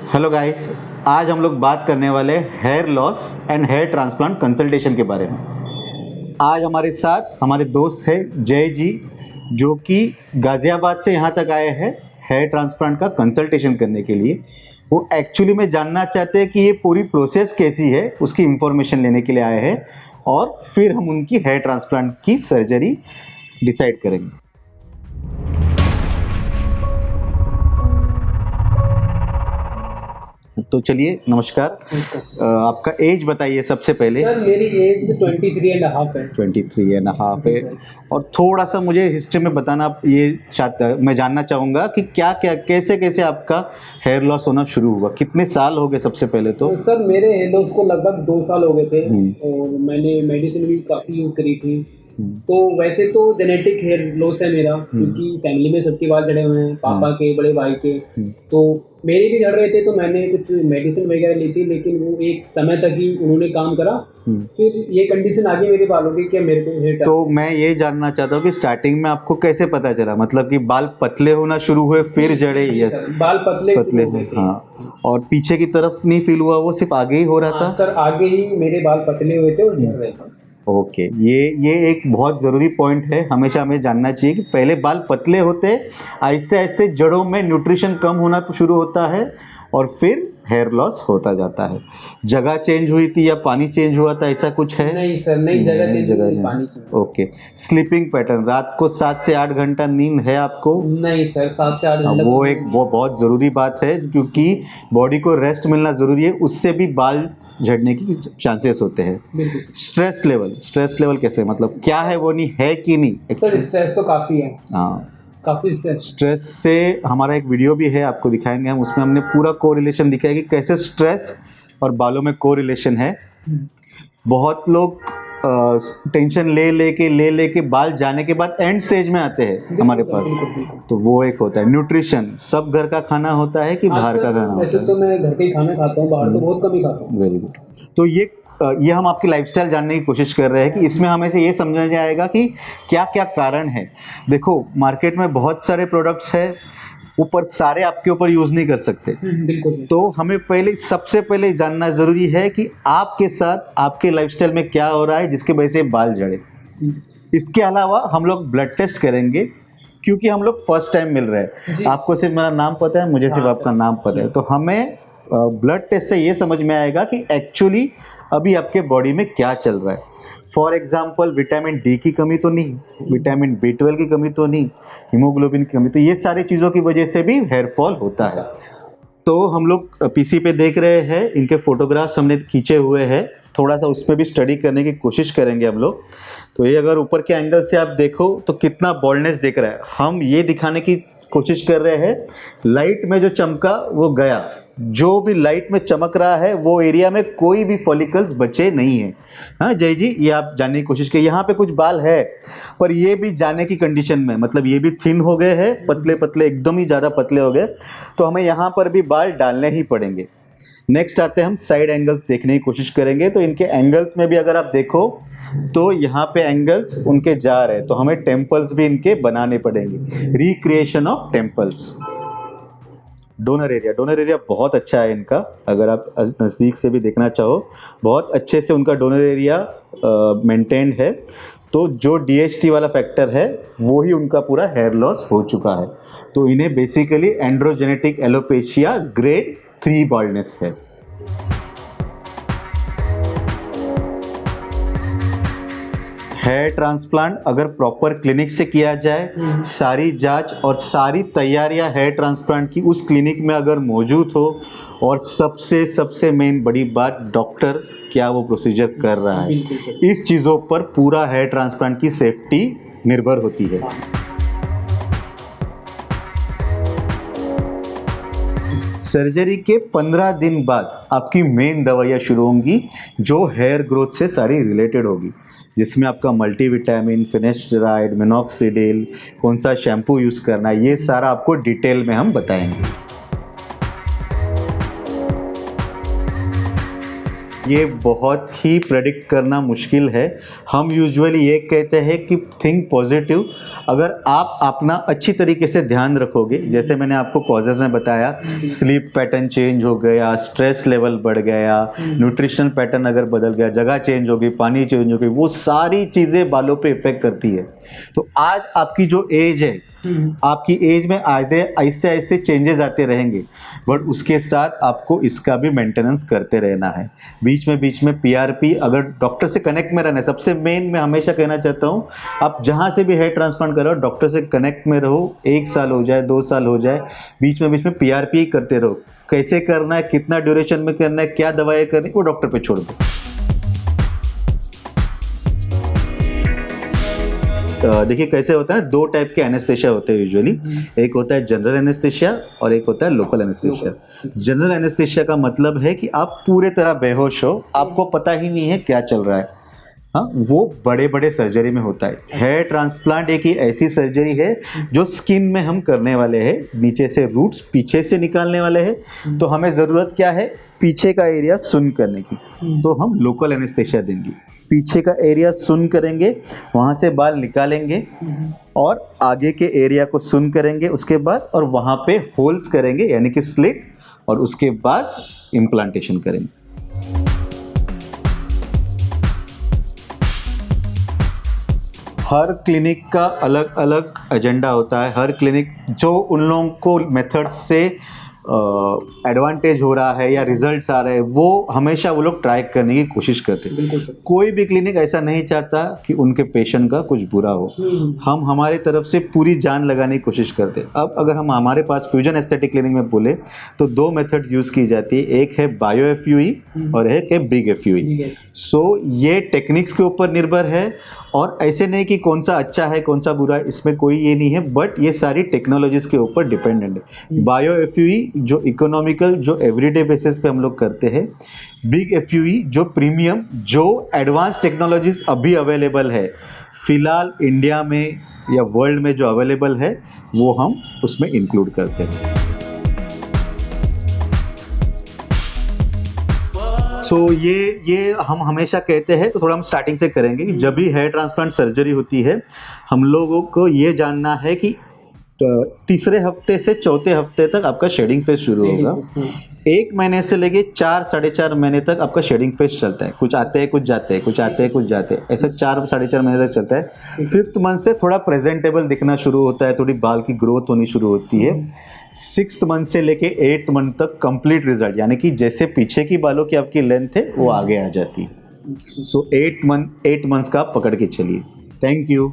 Hello guys, आज हम लोग बात करने वाले hair loss and hair transplant consultation के बारे में। आज हमारे साथ हमारे दोस्त हैं जय जी, जो कि गाज़ियाबाद से यहाँ तक आए हैं हेयर ट्रांसप्लांट का कंसल्टेशन करने के लिए। वो एक्चुअली में जानना चाहते हैं कि ये पूरी प्रोसेस कैसी है, उसकी इंफॉर्मेशन लेने के लिए आए हैं और फिर हम उनकी हेयर ट्रांसप्लांट की सर्जरी डिसाइड करेंगे। तो चलिए, नमस्कार। आपका एज बताइए सबसे पहले। सर मेरी एज 23.5 है। 23.5 जी है। सर। और थोड़ा सा मुझे हिस्ट्री में बताना, ये शायद मैं जानना चाहूँगा कि क्या क्या कैसे कैसे आपका हेयर लॉस होना शुरू हुआ, कितने साल हो गए सबसे पहले तो? सर मेरे हेयर लॉस को लगभग 2 साल हो गए थे और मैंने मेडिसिन भी काफ़ी यूज़ करी थी। तो वैसे तो जेनेटिक हेयर लॉस है मेरा, क्योंकि फैमिली में सबके बाल झड़े हुए हैं, पापा के, बड़े भाई के। तो मेरे भी झड़ रहे थे, तो मैंने कुछ मेडिसिन वगैरह ली थी, लेकिन वो एक समय तक ही उन्होंने काम करा। फिर ये कंडीशन आ गई मेरे बालों की कि मेरे को हेयर। तो मैं ये जानना चाहता हूँ कि स्टार्टिंग में आपको कैसे पता चला, मतलब कि बाल पतले होना शुरू हुए फिर झड़े? यस, बाल पतले हो गए थे। हाँ, और पीछे की तरफ नहीं फील हुआ, वो सिर्फ आगे ही हो रहा था? सर आगे ही मेरे बाल पतले हुए थे और झड़ रहे थे। ओके, ये एक बहुत ज़रूरी पॉइंट है, हमेशा हमें जानना चाहिए कि पहले बाल पतले होते, आहिस्ते आहिस्ते जड़ों में न्यूट्रिशन कम होना शुरू होता है और फिर हेयर लॉस होता जाता है। जगह चेंज हुई थी या पानी चेंज हुआ था, ऐसा कुछ है? नहीं सर, नहीं, जगह चेंज हुई, पानी चेंज। ओके। स्लीपिंग पैटर्न, रात को 7 से 8 घंटा नींद है आपको? नहीं सर, 7 से 8 घंटा। वो बहुत ज़रूरी बात है, क्योंकि बॉडी को रेस्ट मिलना ज़रूरी है, उससे भी बाल झड़ने की चांसेस होते हैं। स्ट्रेस लेवल कैसे, मतलब क्या है वो नहीं है कि नहीं? सर स्ट्रेस तो काफ़ी है। हाँ, काफ़ी स्ट्रेस से हमारा एक वीडियो भी है, आपको दिखाएंगे हम, उसमें हमने पूरा कोरिलेशन दिखाया कि कैसे स्ट्रेस और बालों में कोरिलेशन है। बहुत लोग टेंशन ले लेके बाल जाने के बाद एंड स्टेज में आते हैं हमारे पास। तो वो एक होता है न्यूट्रिशन। सब घर का खाना होता है कि बाहर का खाना? वैसे तो मैं घर का ही खाना खाता हूँ, बाहर तो बहुत कम ही खाता हूँ। Very good. तो ये हम आपकी लाइफस्टाइल जानने की कोशिश कर रहे हैं कि इसमें हमें से ये समझना जाएगा कि क्या क्या कारण है। देखो, मार्केट में बहुत सारे प्रोडक्ट्स हैं, ऊपर सारे आपके ऊपर यूज़ नहीं कर सकते। बिल्कुल। तो हमें सबसे पहले जानना ज़रूरी है कि आपके साथ आपके लाइफस्टाइल में क्या हो रहा है जिसके वजह से बाल झड़े। इसके अलावा हम लोग ब्लड टेस्ट करेंगे, क्योंकि हम लोग फर्स्ट टाइम मिल रहे हैं। आपको सिर्फ मेरा नाम पता है, मुझे सिर्फ आपका नाम पता है, तो हमें ब्लड टेस्ट से ये समझ में आएगा कि एक्चुअली अभी आपके बॉडी में क्या चल रहा है। फॉर एग्जाम्पल, विटामिन डी की कमी तो नहीं, विटामिन B12 की कमी तो नहीं, हीमोग्लोबिन की कमी, तो ये सारी चीज़ों की वजह से भी हेयर फॉल होता है। तो हम लोग पीसी पे देख रहे हैं, इनके फोटोग्राफ्स हमने खींचे हुए हैं, थोड़ा सा उसमें भी स्टडी करने की कोशिश करेंगे हम लोग। तो ये अगर ऊपर के एंगल से आप देखो तो कितना बॉल्डनेस दिख रहा है। हम ये दिखाने की कोशिश कर रहे हैं, लाइट में जो चमका वो गया, जो भी लाइट में चमक रहा है वो एरिया में कोई भी फॉलिकल्स बचे नहीं है। हाँ जय जी, ये आप जानने की कोशिश करिए। यहाँ पे कुछ बाल है, पर ये भी जाने की कंडीशन में, मतलब ये भी थिन हो गए हैं, पतले पतले, एकदम ही ज़्यादा पतले हो गए, तो हमें यहाँ पर भी बाल डालने ही पड़ेंगे। नेक्स्ट आते हैं, हम साइड एंगल्स देखने की कोशिश करेंगे। तो इनके एंगल्स में भी अगर आप देखो तो यहाँ पे एंगल्स उनके जा रहे हैं, तो हमें टेम्पल्स भी इनके बनाने पड़ेंगे, recreation of temples. Donor area बहुत अच्छा है इनका, अगर आप नज़दीक से भी देखना चाहो, बहुत अच्छे से उनका डोनर एरिया मेंटेन्ड है। तो जो DHT वाला फैक्टर है वो ही उनका पूरा हेयर लॉस हो चुका है। तो इन्हें basically androgenetic alopecia grade 3 baldness है। हेयर ट्रांसप्लांट अगर प्रॉपर क्लिनिक से किया जाए, सारी जांच और सारी तैयारियां हेयर ट्रांसप्लांट की उस क्लिनिक में अगर मौजूद हो, और सबसे मेन बड़ी बात, डॉक्टर क्या वो प्रोसीजर कर रहा है, इस चीज़ों पर पूरा हेयर ट्रांसप्लांट की सेफ्टी निर्भर होती है। सर्जरी के 15 दिन बाद आपकी मेन दवाइयाँ शुरू होंगी, जो हेयर ग्रोथ से सारी रिलेटेड होगी, जिसमें आपका मल्टीविटामिन, फिनेस्टेराइड, मिनॉक्सिडिल, कौन सा शैम्पू यूज़ करना है, ये सारा आपको डिटेल में हम बताएंगे। ये बहुत ही प्रेडिक्ट करना मुश्किल है। हम यूजुअली ये कहते हैं कि थिंक पॉजिटिव। अगर आप अपना अच्छी तरीके से ध्यान रखोगे, जैसे मैंने आपको कॉजेज़ में बताया, स्लीप पैटर्न चेंज हो गया, स्ट्रेस लेवल बढ़ गया, न्यूट्रिशनल पैटर्न अगर बदल गया, जगह चेंज हो गई, पानी चेंज हो गई, वो सारी चीज़ें बालों पे इफेक्ट करती है। तो आज आपकी जो एज है, आपकी एज में आधे आहिस्ते आहिस्ते चेंजेस आते रहेंगे, बट उसके साथ आपको इसका भी मेंटेनेंस करते रहना है। बीच में पीआरपी, अगर डॉक्टर से कनेक्ट में रहना है। सबसे मेन मैं हमेशा कहना चाहता हूँ, आप जहाँ से भी हेयर ट्रांसप्लांट करो, डॉक्टर से कनेक्ट में रहो। 1 साल हो जाए, 2 साल हो जाए, बीच में पीआरपी करते रहो। कैसे करना है, कितना ड्यूरेशन में करना है, क्या दवाएं करनी, वो डॉक्टर पे छोड़ दो। देखिए कैसे होता है ना, 2 टाइप के एनेस्थेशिया होते हैं यूजुअली। एक होता है जनरल एनेस्थेशिया और एक होता है लोकल एनेस्थेशिया। जनरल एनेस्थेशिया का मतलब है कि आप पूरे तरह बेहोश हो, आपको पता ही नहीं है क्या चल रहा है। हाँ, वो बड़े बड़े सर्जरी में होता है। हेयर ट्रांसप्लांट एक ही ऐसी सर्जरी है जो स्किन में हम करने वाले हैं, नीचे से रूट्स पीछे से निकालने वाले हैं। तो हमें ज़रूरत क्या है, पीछे का एरिया सुन करने की, तो हम लोकल एनेस्थेशिया देंगे। पीछे का एरिया सुन करेंगे, वहाँ से बाल निकालेंगे और आगे के एरिया को सुन करेंगे उसके बाद, और वहाँ पे होल्स करेंगे यानी कि स्लिट, और उसके बाद इम्प्लांटेशन करेंगे। हर क्लिनिक का अलग अलग एजेंडा होता है। हर क्लिनिक जो उन लोगों को मेथड्स से एडवांटेज हो रहा है या रिजल्ट्स आ रहे हैं, वो हमेशा वो लोग ट्राई करने की कोशिश करते हैं। कोई भी क्लिनिक ऐसा नहीं चाहता कि उनके पेशेंट का कुछ बुरा हो। हम हमारे तरफ से पूरी जान लगाने की कोशिश करते हैं। अब अगर हम हमारे पास फ्यूजन एस्थेटिक क्लिनिक में बोले तो 2 मेथड्स यूज़ की जाती है। एक है बायो एफयूई और एक है बिग एफयूई। सो ये टेक्निक्स के ऊपर निर्भर है, और ऐसे नहीं कि कौन सा अच्छा है कौन सा बुरा है, इसमें कोई ये नहीं है, बट ये सारी टेक्नोलॉजीज के ऊपर डिपेंडेंट है। बायो एफयूई जो इकोनॉमिकल, जो एवरीडे बेसिस पे हम लोग करते हैं। बिग एफयूई जो प्रीमियम, जो एडवांस टेक्नोलॉजीज अभी अवेलेबल है फिलहाल इंडिया में या वर्ल्ड में जो अवेलेबल है, वो हम उसमें इंक्लूड करते हैं। सो ये हम हमेशा कहते हैं, तो थोड़ा हम स्टार्टिंग से करेंगे कि जब भी हेयर ट्रांसप्लांट सर्जरी होती है, हम लोगों को ये जानना है कि 3रे हफ्ते से 4थे हफ्ते तक आपका शेडिंग फेज शुरू होगा। 1 महीने से लेके 4 साढ़े 4 महीने तक आपका शेडिंग फेज चलता है। कुछ आते हैं कुछ जाते हैं, कुछ आते हैं कुछ जाते हैं, ऐसा 4 साढ़े 4 महीने तक चलता है। 5th मंथ से थोड़ा प्रेजेंटेबल दिखना शुरू होता है, थोड़ी बाल की ग्रोथ होनी शुरू होती है। 6th मंथ से लेके 8th मंथ तक कंप्लीट रिजल्ट, यानी कि जैसे पीछे की बालों की आपकी लेंथ है वो आगे आ जाती है। सो 8 मंथ्स का आप पकड़ के चलिए। Thank you.